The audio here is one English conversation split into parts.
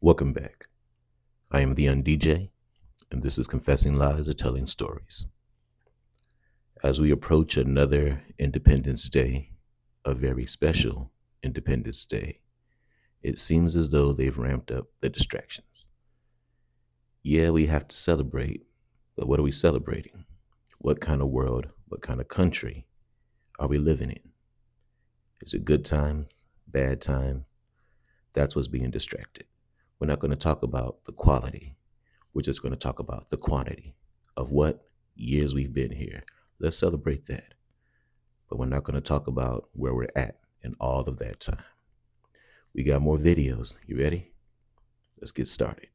Welcome back. I am theundj, and this is Confessing Lies or Telling Stories. As we approach another Independence Day, a very special Independence Day, it seems as though they've ramped up the distractions. Yeah, we have to celebrate, but what are we celebrating? What kind of world, what kind of country are we living in? Is it good times, bad times? That's what's being distracted. We're not going to talk about the quality. We're just going to talk about the quantity of what years we've been here. Let's celebrate that. But we're not going to talk about where we're at in all of that time. We got more videos. You ready? Let's get started.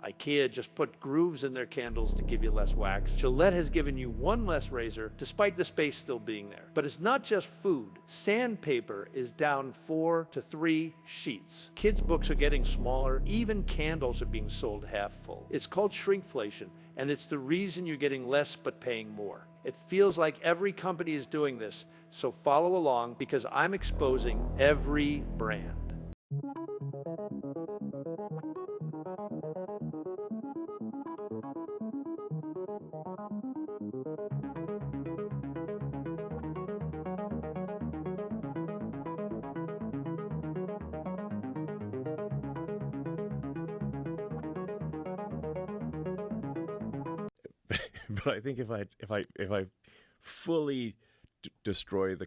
IKEA just put grooves in their candles to give you less wax. Gillette has given you one less razor, despite the space still being there. But it's not just food. Sandpaper is down 4 to 3 sheets. Kids' books are getting smaller. Even candles are being sold half full. It's called shrinkflation, and it's the reason you're getting less but paying more. It feels like every company is doing this, so follow along because I'm exposing every brand. But I think if I fully destroy the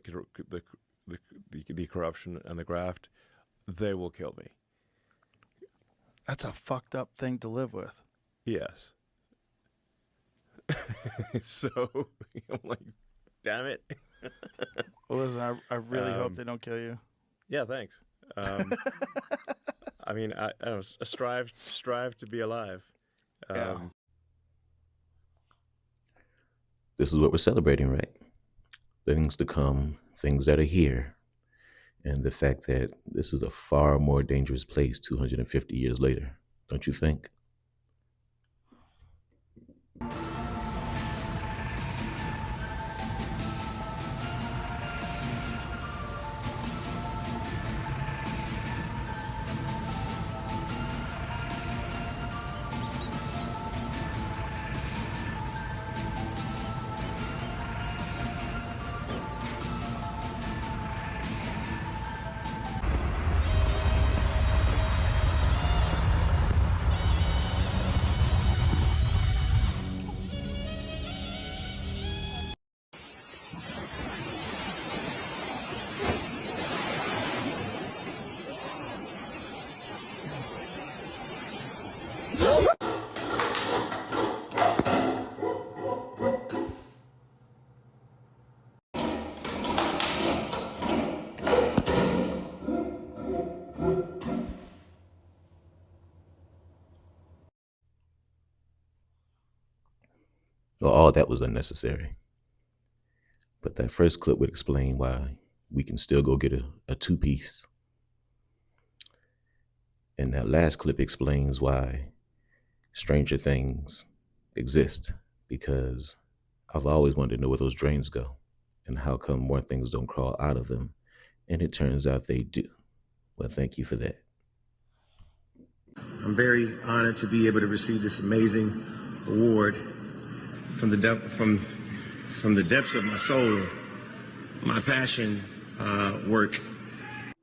corruption and the graft, they will kill me. That's a fucked up thing to live with. Yes. So I'm like, damn it. Well, listen, I really hope they don't kill you. Yeah, thanks. I mean, I strive to be alive. Yeah. This is what we're celebrating, right? Things to come, things that are here, and the fact that this is a far more dangerous place 250 years later, don't you think? Well, all that was unnecessary. But that first clip would explain why we can still go get a two-piece. And that last clip explains why stranger things exist, because I've always wanted to know where those drains go and how come more things don't crawl out of them. And it turns out they do. Well, thank you for that. I'm very honored to be able to receive this amazing award from the depths of my soul. My passion, work.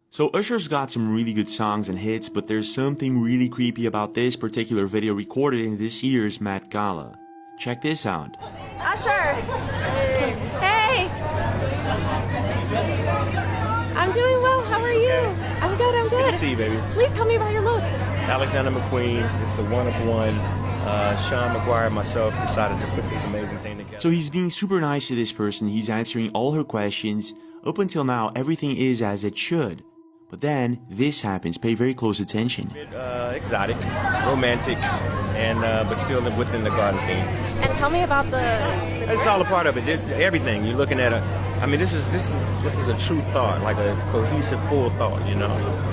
So Usher's got some really good songs and hits, but there's something really creepy about this particular video recorded in this year's Met Gala. Check this out. Usher! Hey! I'm doing well, how are you? I'm good, I'm good. Good to see you, baby. Please tell me about your look. Alexander McQueen, it's a one-of-one. Sean McGuire and myself decided to put this amazing thing together. So he's being super nice to this person, he's answering all her questions. Up until now, everything is as it should. But then, this happens, pay very close attention. A bit exotic, romantic, and but still within the garden theme. And tell me about the It's all a part of it. This everything. You're looking at I mean, this is a true thought, like a cohesive, full thought, you know.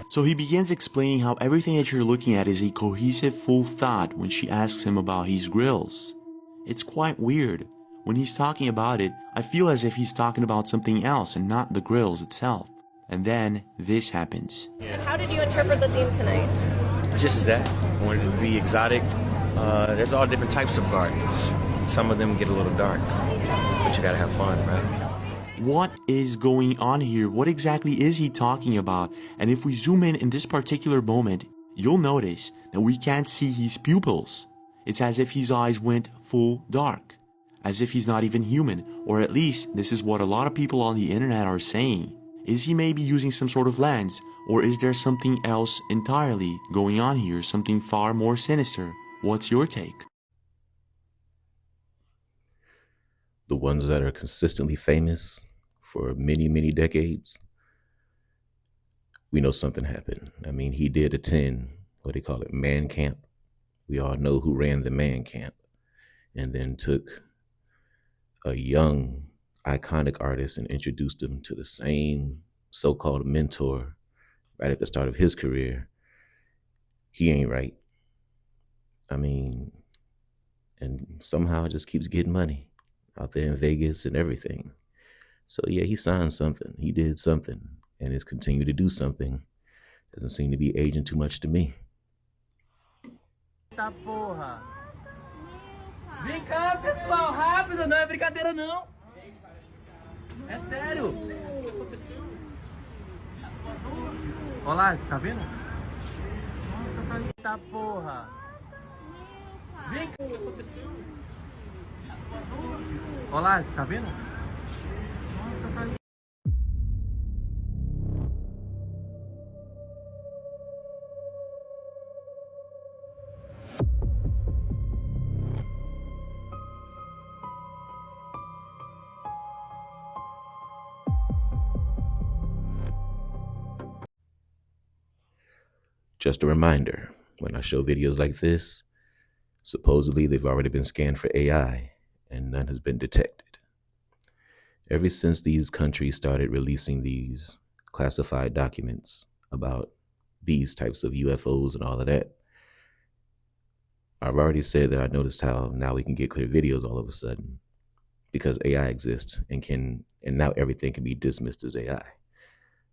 So he begins explaining how everything that you're looking at is a cohesive full thought when she asks him about his grills. It's quite weird. When he's talking about it, I feel as if he's talking about something else and not the grills itself. And then this happens. How did you interpret the theme tonight? Just as that. I wanted it to be exotic. There's all different types of gardens. Some of them get a little dark, but you gotta have fun, right? What is going on here? What exactly is he talking about? And if we zoom in this particular moment, you'll notice that we can't see his pupils. It's as if his eyes went full dark, as if he's not even human, or at least this is what a lot of people on the internet are saying. Is he maybe using some sort of lens, or is there something else entirely going on here, something far more sinister? What's your take? The ones that are consistently famous for many, many decades, we know something happened. I mean, he did attend, what they call it, man camp. We all know who ran the man camp, and then took a young, iconic artist and introduced him to the same so-called mentor right at the start of his career. He ain't right. I mean, and somehow it just keeps getting money out there in Vegas and everything. So yeah, he signed something. He did something, and has continued to do something. Doesn't seem to be aging too much to me. Tá porra. Vem cá, pessoal, rápido, não é brincadeira não. É sério. O que aconteceu? Olha lá, tá vendo? Nossa, tá porra. Vem cá, o que aconteceu? Olha lá, tá vendo? Nossa, tá. Just a reminder, when I show videos like this, supposedly they've already been scanned for AI and none has been detected. Ever since these countries started releasing these classified documents about these types of UFOs and all of that, I've already said that I noticed how now we can get clear videos all of a sudden because AI exists and now everything can be dismissed as AI.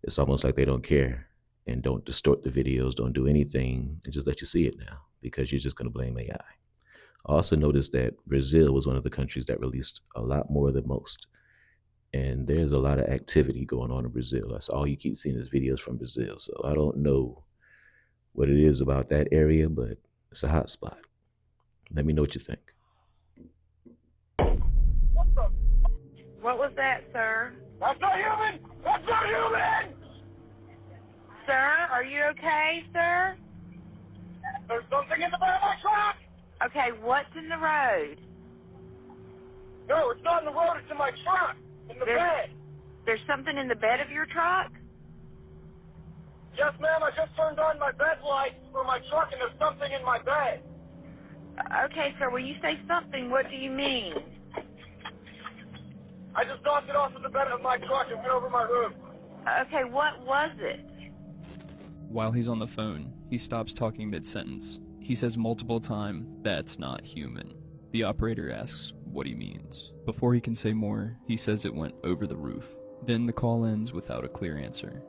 It's almost like they don't care and don't distort the videos, don't do anything, and just let you see it now because you're just going to blame AI. I also noticed that Brazil was one of the countries that released a lot more than most. And there's a lot of activity going on in Brazil. That's all you keep seeing is videos from Brazil. So I don't know what it is about that area, but it's a hot spot. Let me know what you think. What was that, sir? That's not human! That's not human! Sir, are you okay, sir? There's something in the bed of my truck! Okay, what's in the road? No, it's not in the road, it's in my truck. In the bed. There's something in the bed of your truck? Yes, ma'am, I just turned on my bed lights for my truck and there's something in my bed. Okay, sir, when you say something, what do you mean? I just knocked it off of the bed of my truck and went over my roof. Okay, what was it? While he's on the phone, he stops talking mid-sentence. He says multiple times, "That's not human." The operator asks what he means. Before he can say more, he says it went over the roof. Then the call ends without a clear answer.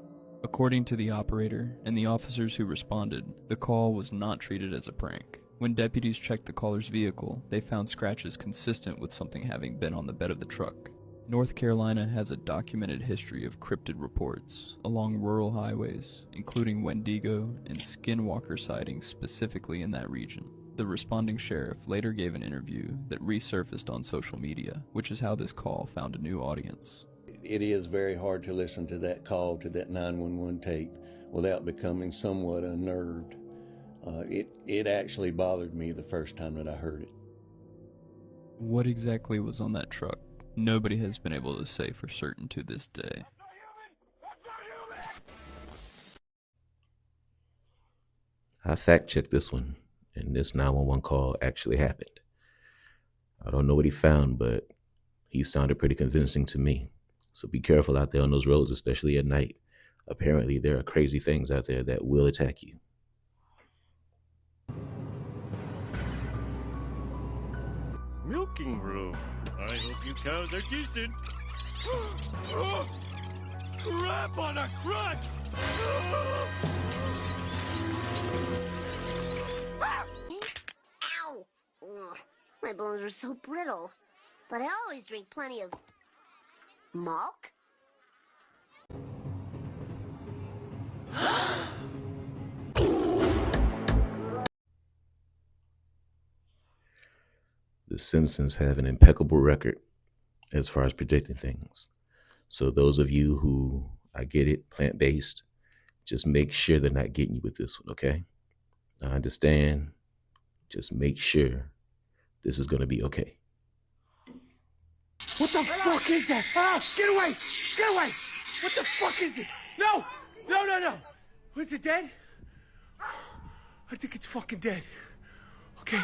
According to the operator and the officers who responded, the call was not treated as a prank. When deputies checked the caller's vehicle, they found scratches consistent with something having been on the bed of the truck. North Carolina has a documented history of cryptid reports along rural highways, including Wendigo and skinwalker sightings specifically in that region. The responding sheriff later gave an interview that resurfaced on social media, which is how this call found a new audience. It is very hard to listen to that call, to that 911 tape, without becoming somewhat unnerved. It actually bothered me the first time that I heard it. What exactly was on that truck? Nobody has been able to say for certain to this day. I fact-checked this one, and this 911 call actually happened. I don't know what he found, but he sounded pretty convincing to me. So be careful out there on those roads, especially at night. Apparently, there are crazy things out there that will attack you. Milking room. I hope you cows are decent. Crap on a crutch! Ow! Ugh, my bones are so brittle. But I always drink plenty of milk. The Simpsons have an impeccable record as far as predicting things. So those of you who, I get it, plant-based, just make sure they're not getting you with this one, okay? I understand. Just make sure this is going to be okay. What the fuck is that? Ah! Get away! Get away! What the fuck is it? No! No, no, no! Is it dead? I think it's fucking dead. Okay.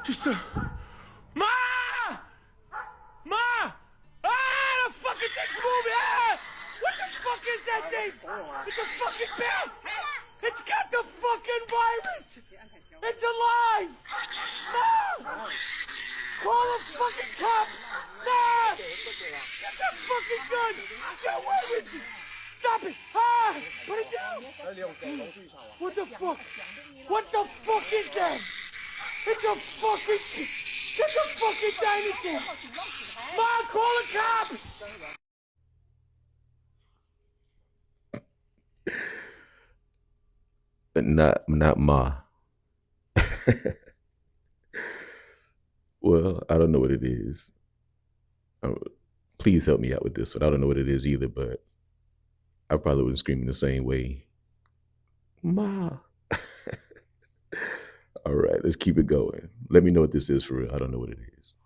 Just Ma! Ma! Ah! The fucking thing's moving! Ah! What the fuck is that thing? It's a fucking bear! It's got the fucking virus! It's alive! Ma! Call a fucking cop! No! Get the fucking gun! Get away with it! Stop it! Ah! Put it down! What the fuck? What the fuck is that? It's a fucking... It's a fucking dinosaur! Mom, call a cop! But not Ma. Well, I don't know what it is. Please help me out with this one. I don't know what it is either, but I probably wouldn't scream in the same way. Ma. All right, let's keep it going. Let me know what this is for real. I don't know what it is.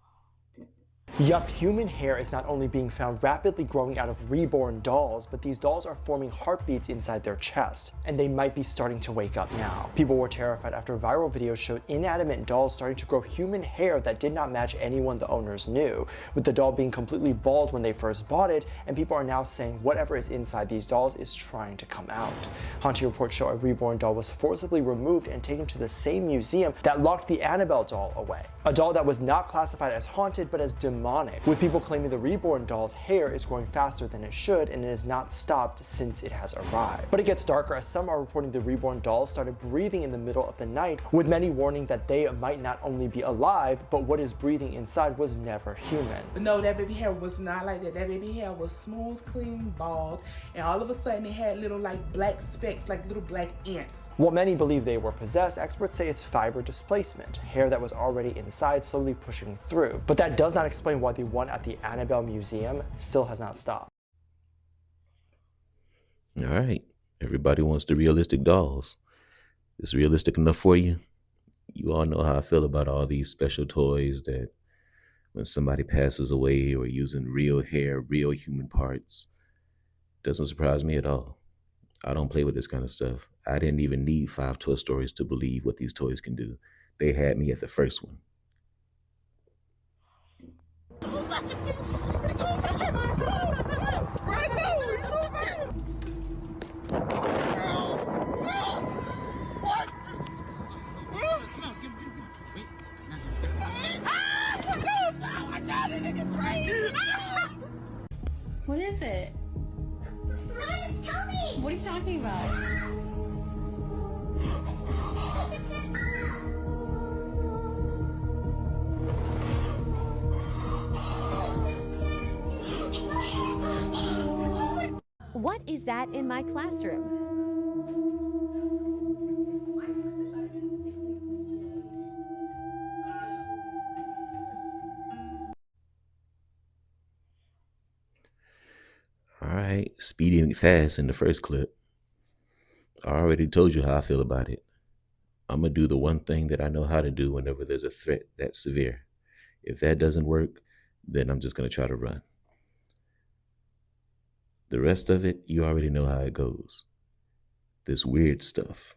Yup, human hair is not only being found rapidly growing out of reborn dolls, but these dolls are forming heartbeats inside their chest, and they might be starting to wake up now. People were terrified after viral videos showed inanimate dolls starting to grow human hair that did not match anyone the owners knew, with the doll being completely bald when they first bought it, and people are now saying whatever is inside these dolls is trying to come out. Haunting reports show a reborn doll was forcibly removed and taken to the same museum that locked the Annabelle doll away. A doll that was not classified as haunted but as demonic, with people claiming the reborn doll's hair is growing faster than it should and it has not stopped since it has arrived. But it gets darker as some are reporting the reborn dolls started breathing in the middle of the night, with many warning that they might not only be alive, but what is breathing inside was never human. No, that baby hair was not like that. That baby hair was smooth, clean, bald, and all of a sudden it had little like black specks, like little black ants. While many believe they were possessed, experts say it's fiber displacement, hair that was already inside slowly pushing through. But that does not explain why the one at the Annabelle Museum still has not stopped. All right. Everybody wants the realistic dolls. Is realistic enough for you? You all know how I feel about all these special toys that when somebody passes away or using real hair, real human parts, doesn't surprise me at all. I don't play with this kind of stuff. I didn't even need 5 Toy Stories to believe what these toys can do. They had me at the first one. What is it? Tell me! What are you talking about? What is that in my classroom? All right, speeding fast in the first clip. I already told you how I feel about it. I'm going to do the one thing that I know how to do whenever there's a threat that severe. If that doesn't work, then I'm just going to try to run. The rest of it, you already know how it goes. This weird stuff.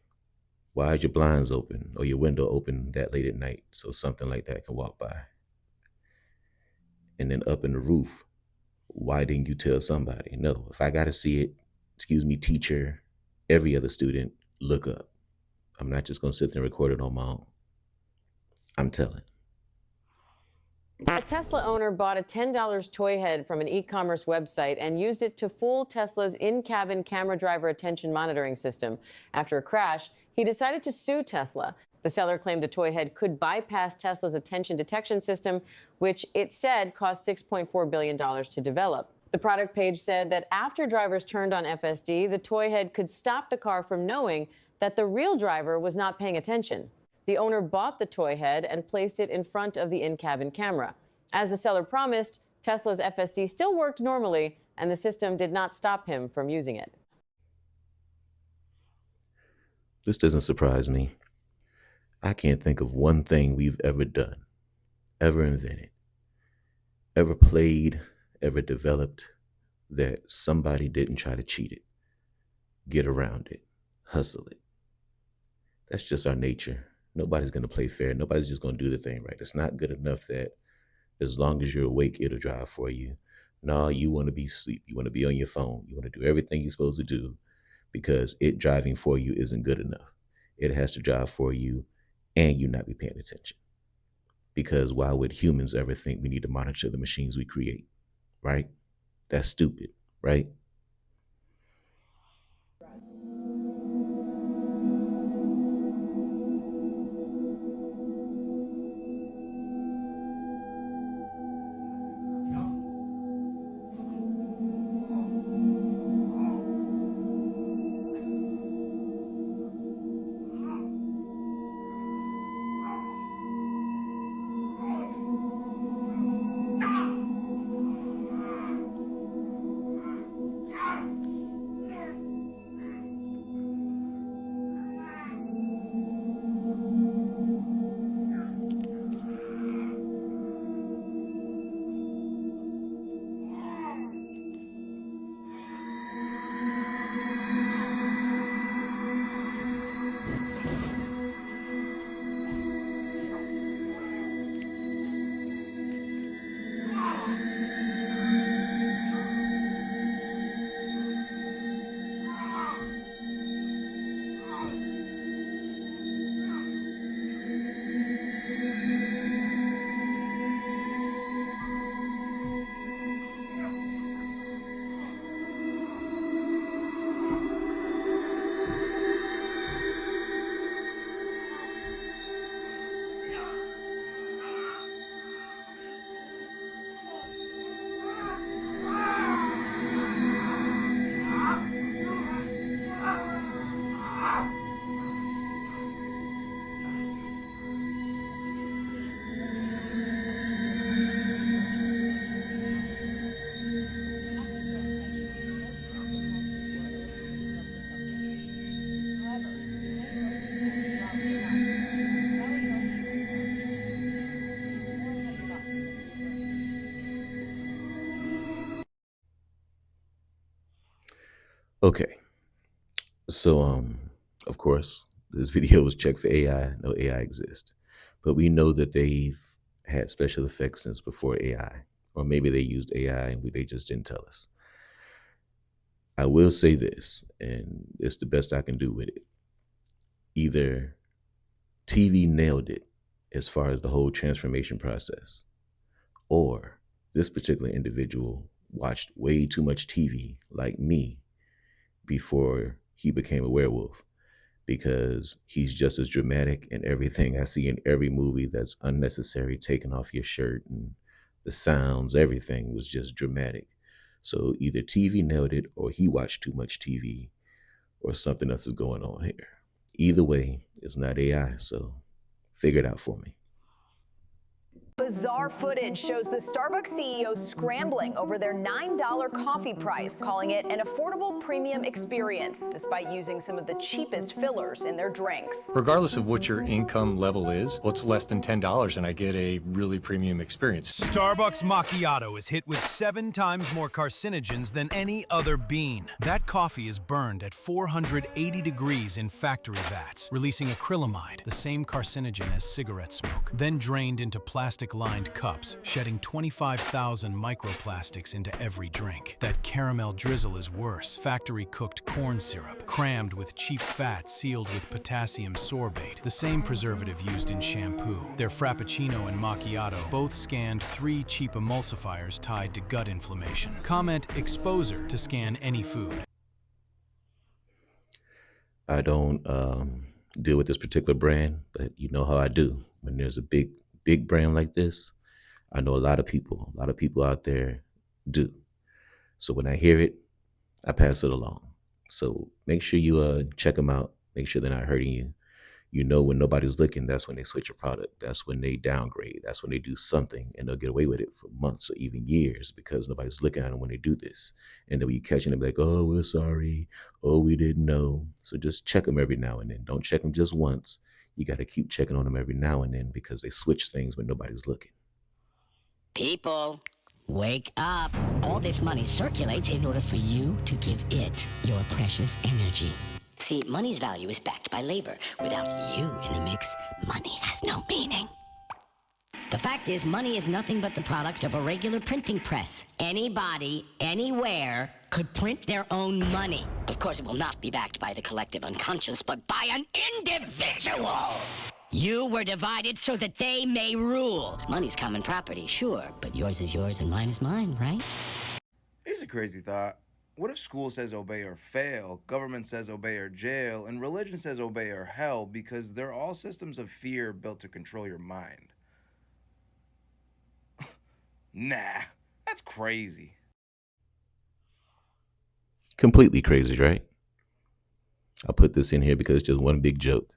Why is your blinds open or your window open that late at night so something like that can walk by? And then up in the roof, why didn't you tell somebody? No, if I got to see it, excuse me, teacher, every other student, look up. I'm not just going to sit there and record it on my own. I'm telling. A Tesla owner bought a $10 toy head from an e-commerce website and used it to fool Tesla's in-cabin camera driver attention monitoring system. After a crash, he decided to sue Tesla. The seller claimed the toy head could bypass Tesla's attention detection system, which it said cost $6.4 billion to develop. The product page said that after drivers turned on FSD, the toy head could stop the car from knowing that the real driver was not paying attention. The owner bought the toy head and placed it in front of the in-cabin camera. As the seller promised, Tesla's FSD still worked normally, and the system did not stop him from using it. This doesn't surprise me. I can't think of one thing we've ever done, ever invented, ever played, ever developed that somebody didn't try to cheat it, get around it, hustle it. That's just our nature. Nobody's going to play fair. Nobody's just going to do the thing right. It's not good enough that as long as you're awake, it'll drive for you. No, you want to be asleep. You want to be on your phone. You want to do everything you're supposed to do because it driving for you isn't good enough. It has to drive for you and you not be paying attention. Because why would humans ever think we need to monitor the machines we create, right? That's stupid, right? Okay, so of course, this video was checked for AI. No AI exists, but we know that they've had special effects since before AI, or maybe they used AI and they just didn't tell us. I will say this, and it's the best I can do with it. Either TV nailed it as far as the whole transformation process, or this particular individual watched way too much TV, like me, before he became a werewolf, because he's just as dramatic in everything I see in every movie that's unnecessary, taking off your shirt and the sounds, everything was just dramatic. So either TV nailed it or he watched too much TV or something else is going on here. Either way, it's not AI, so figure it out for me. Bizarre footage shows the Starbucks CEO scrambling over their $9 coffee price, calling it an affordable premium experience, despite using some of the cheapest fillers in their drinks. Regardless of what your income level is, well, it's less than $10 and I get a really premium experience. Starbucks Macchiato is hit with 7 times more carcinogens than any other bean. That coffee is burned at 480 degrees in factory vats, releasing acrylamide, the same carcinogen as cigarette smoke, then drained into plastic plastic-lined cups, shedding 25,000 microplastics into every drink. That caramel drizzle is worse. Factory-cooked corn syrup, crammed with cheap fat sealed with potassium sorbate, the same preservative used in shampoo. Their Frappuccino and Macchiato both scanned 3 cheap emulsifiers tied to gut inflammation. Comment exposure to scan any food. I don't deal with this particular brand, but you know how I do. When there's a big brand like this, I know a lot of people out there do. So when I hear it, I pass it along. So make sure you check them out. Make sure they're not hurting you. You know, when nobody's looking, that's when they switch a product. That's when they downgrade. That's when they do something, and they'll get away with it for months or even years because nobody's looking at them when they do this. And then when you catch them, like, oh, we're sorry. Oh, we didn't know. So just check them every now and then. Don't check them just once. You got to keep checking on them every now and then because they switch things when nobody's looking. People, wake up. All this money circulates in order for you to give it your precious energy. See, money's value is backed by labor. Without you in the mix, money has no meaning. The fact is, money is nothing but the product of a regular printing press. Anybody, anywhere, could print their own money. Of course, it will not be backed by the collective unconscious, but by an individual. You were divided so that they may rule. Money's common property, sure, but yours is yours and mine is mine, right? Here's a crazy thought. What if school says obey or fail, government says obey or jail, and religion says obey or hell because they're all systems of fear built to control your mind? Nah, that's crazy. Completely crazy, right? I'll put this in here because it's just one big joke.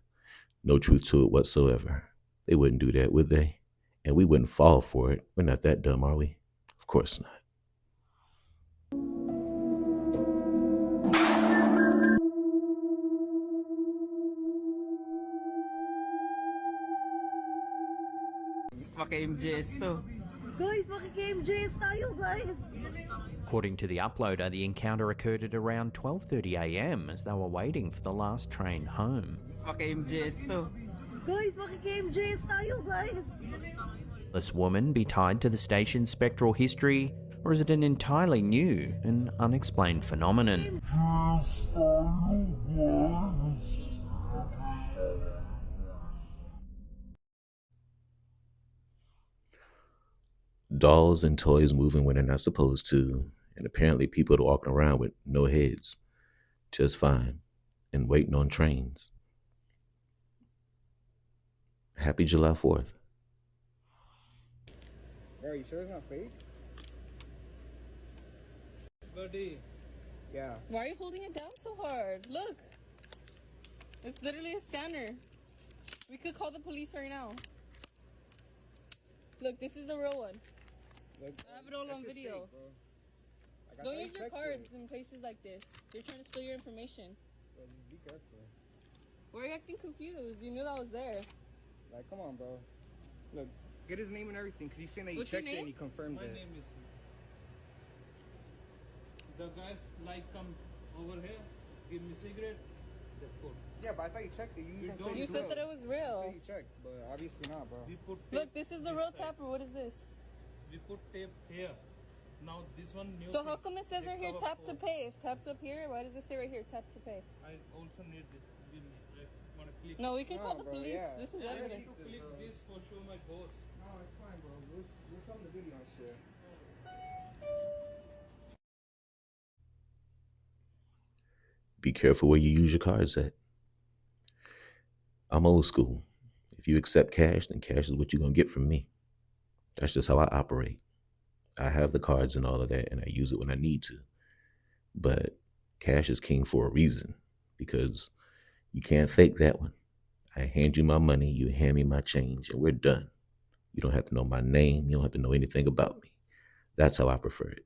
No truth to it whatsoever. They wouldn't do that, would they? And we wouldn't fall for it. We're not that dumb, are we? Of course not. Maka-MJS to. Guys, maka-MJS tayo, guys! According to the uploader, the encounter occurred at around 12:30 a.m. as they were waiting for the last train home. Maka-MJS to. Guys, maka-MJS tayo, guys! Will this woman be tied to the station's spectral history, or is it an entirely new and unexplained phenomenon? Dolls and toys moving when they're not supposed to, and apparently people are walking around with no heads, just fine, and waiting on trains. Happy July 4th. Bro, you sure it's not fake? Buddy. Yeah. Why are you holding it down so hard? Look. It's literally a scanner. We could call the police right now. Look, this is the real one. I have it all on video. Fake, Don't use your cards in places like this. They're trying to steal your information. Bro, just be careful. Why are you acting confused? You knew that was there. Like, come on, bro. Look, get his name and everything, because he's saying that you What's your checked it name? and you confirmed it. My name is... The guys like come over here, give me cigarette, they put. Yeah, but I thought you checked it. You even said You it's said real. that it was real. You said you checked, but obviously not, bro. We put Look, this is the real tapper. What is this? We put tape here. Now this one new. So how thing. come it says They right here cover tap to pay? If tap's up here, why does it say right here tap to pay? I also need this. Give me. I wanna click. No, we can call the police. yeah. This is I evidence. need to click this for show my boss. No, it's fine, bro. We'll show him the video and shit. Be careful where you use your cards at. I'm old school. If you accept cash, then cash is what you're going to get from me. That's just how I operate. I have the cards and all of that, and I use it when I need to. But cash is king for a reason, because you can't fake that one. I hand you my money, you hand me my change, and we're done. You don't have to know my name. You don't have to know anything about me. That's how I prefer it.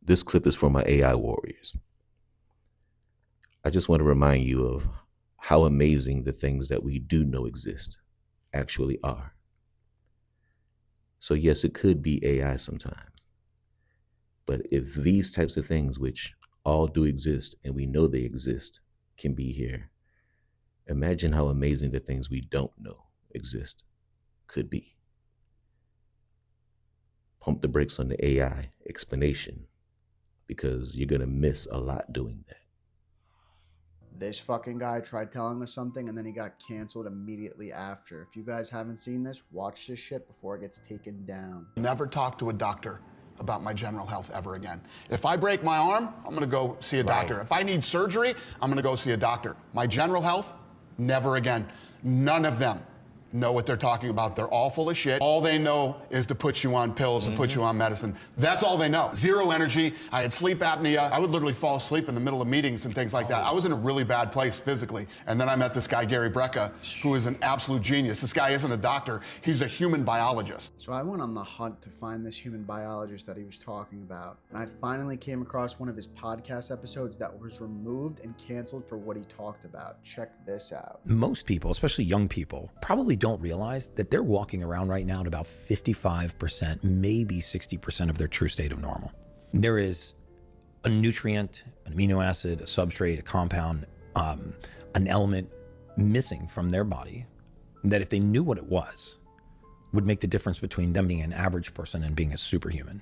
This clip is for my AI warriors. I just want to remind you of how amazing the things that we do know exist actually are. So yes, it could be AI sometimes. But if these types of things, which all do exist and we know they exist, can be here, imagine how amazing the things we don't know exist could be. Pump the brakes on the AI explanation, because you're going to miss a lot doing that. This fucking guy tried telling us something and then he got canceled immediately after. If you guys haven't seen this, watch this shit before it gets taken down. Never talk to a doctor about my general health ever again. If I break my arm, I'm gonna go see a doctor. If I need surgery, I'm gonna go see a doctor. My general health, never again. None of them know what they're talking about. They're all full of shit. All they know is to put you on pills and put you on medicine. That's all they know. Zero energy. I had sleep apnea. I would literally fall asleep in the middle of meetings and things like that. I was in a really bad place physically. And then I met this guy, Gary Brecka, who is an absolute genius. This guy isn't a doctor. He's a human biologist. So I went on the hunt to find this human biologist that he was talking about. And I finally came across one of his podcast episodes that was removed and canceled for what he talked about. Check this out. Most people, especially young people, probably don't realize that they're walking around right now at about 55%, maybe 60% of their true state of normal. There is a nutrient, an amino acid, a substrate, a compound, an element missing from their body that if they knew what it was, would make the difference between them being an average person and being a superhuman.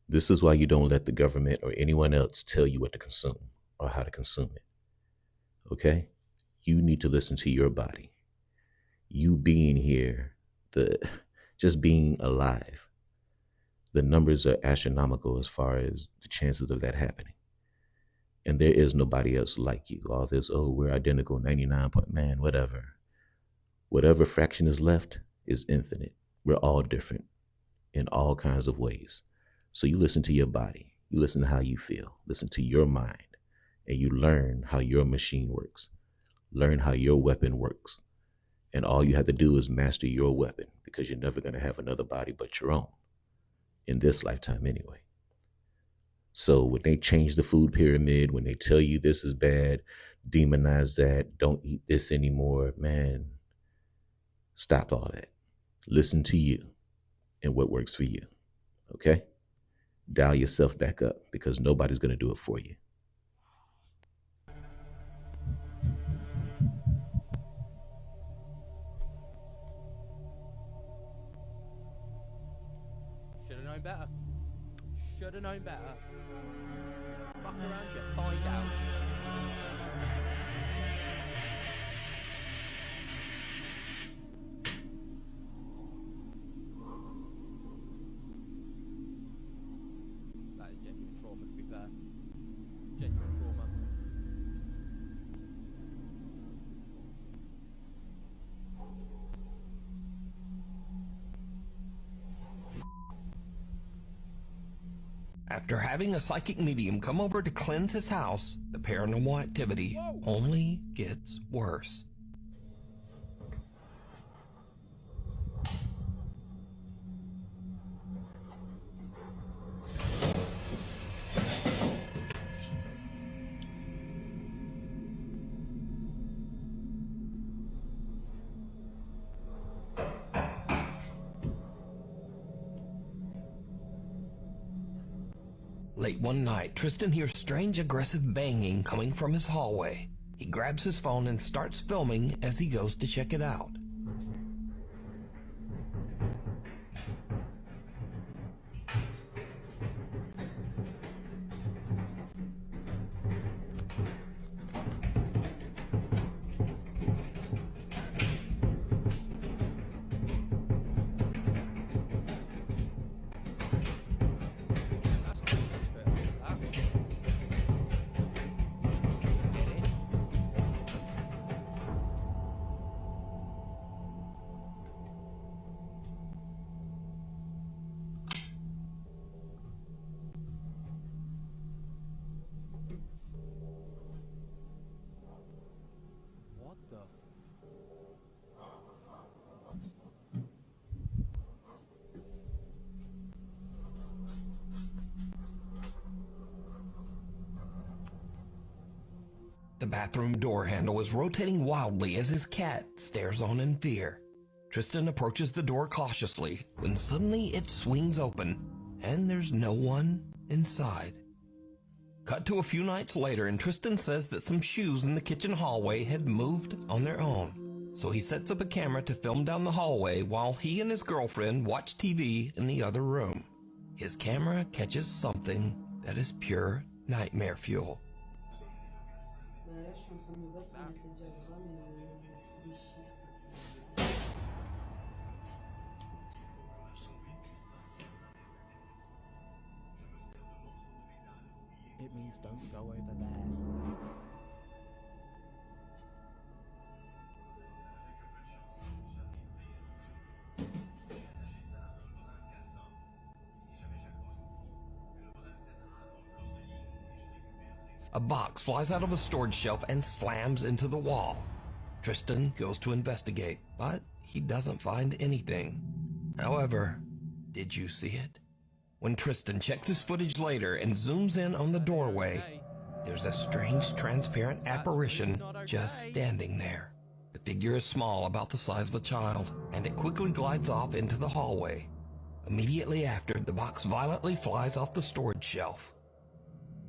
This is why you don't let the government or anyone else tell you what to consume or how to consume it. Okay? You need to listen to your body. You being here, just being alive. The numbers are astronomical as far as the chances of that happening. And there is nobody else like you. All this, oh, we're identical, 99 point, man, whatever. Whatever fraction is left is infinite. We're all different in all kinds of ways. So you listen to your body. You listen to how you feel. Listen to your mind. And you learn how your machine works. Learn how your weapon works. And all you have to do is master your weapon, because you're never going to have another body but your own. In this lifetime anyway. So when they change the food pyramid, when they tell you this is bad, demonize that, don't eat this anymore, man, stop all that. Listen to you and what works for you. Okay? Dial yourself back up, because nobody's going to do it for you. Should've known better. Should've known better. Fuck around you, find out. That is genuine trauma, to be fair. Genuine trauma. After having a psychic medium come over to cleanse his house, the paranormal activity only gets worse. Late one night, Tristan hears strange aggressive banging coming from his hallway. He grabs his phone and starts filming as he goes to check it out. The bathroom door handle is rotating wildly as his cat stares on in fear. Tristan approaches the door cautiously when suddenly it swings open and there's no one inside. Cut to a few nights later, and Tristan says that some shoes in the kitchen hallway had moved on their own. So he sets up a camera to film down the hallway while he and his girlfriend watch TV in the other room. His camera catches something that is pure nightmare fuel. It means don't go over there. A box flies out of a storage shelf and slams into the wall. Tristan goes to investigate, but he doesn't find anything. However, did you see it? When Tristan checks his footage later and zooms in on the doorway, there's a strange transparent apparition just standing there. The figure is small, about the size of a child, and it quickly glides off into the hallway. Immediately after, the box violently flies off the storage shelf.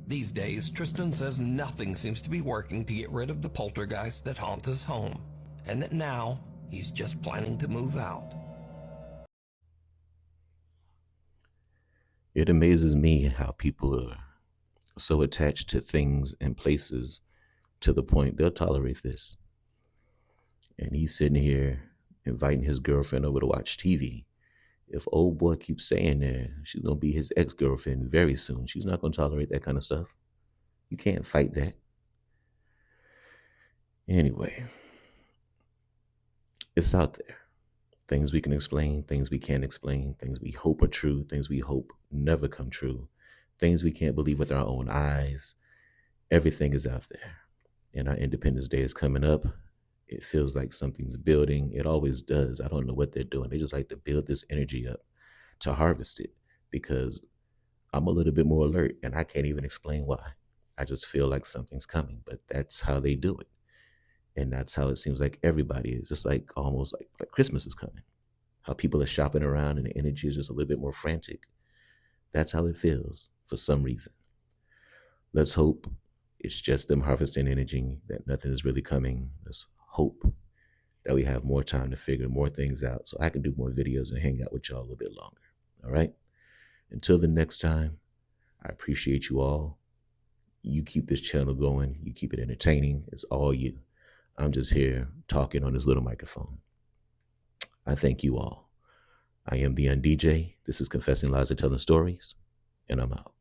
These days, Tristan says nothing seems to be working to get rid of the poltergeist that haunts his home, and that now he's just planning to move out. It amazes me how people are so attached to things and places to the point they'll tolerate this. And he's sitting here inviting his girlfriend over to watch TV. If old boy keeps saying that she's going to be his ex-girlfriend very soon, she's not going to tolerate that kind of stuff. You can't fight that. Anyway, it's out there. Things we can explain, things we can't explain, things we hope are true, things we hope never come true, things we can't believe with our own eyes. Everything is out there. And our Independence Day is coming up. It feels like something's building. It always does. I don't know what they're doing. They just like to build this energy up to harvest it, because I'm a little bit more alert and I can't even explain why. I just feel like something's coming, but that's how they do it. And that's how it seems like everybody is. It's like almost like Christmas is coming. How people are shopping around and the energy is just a little bit more frantic. That's how it feels for some reason. Let's hope it's just them harvesting energy, that nothing is really coming. Let's hope that we have more time to figure more things out so I can do more videos and hang out with y'all a little bit longer. All right? Until the next time, I appreciate you all. You keep this channel going. You keep it entertaining. It's all you. I'm just here talking on this little microphone. I thank you all. I am theundj. This is Confessing Lies and Telling Stories, and I'm out.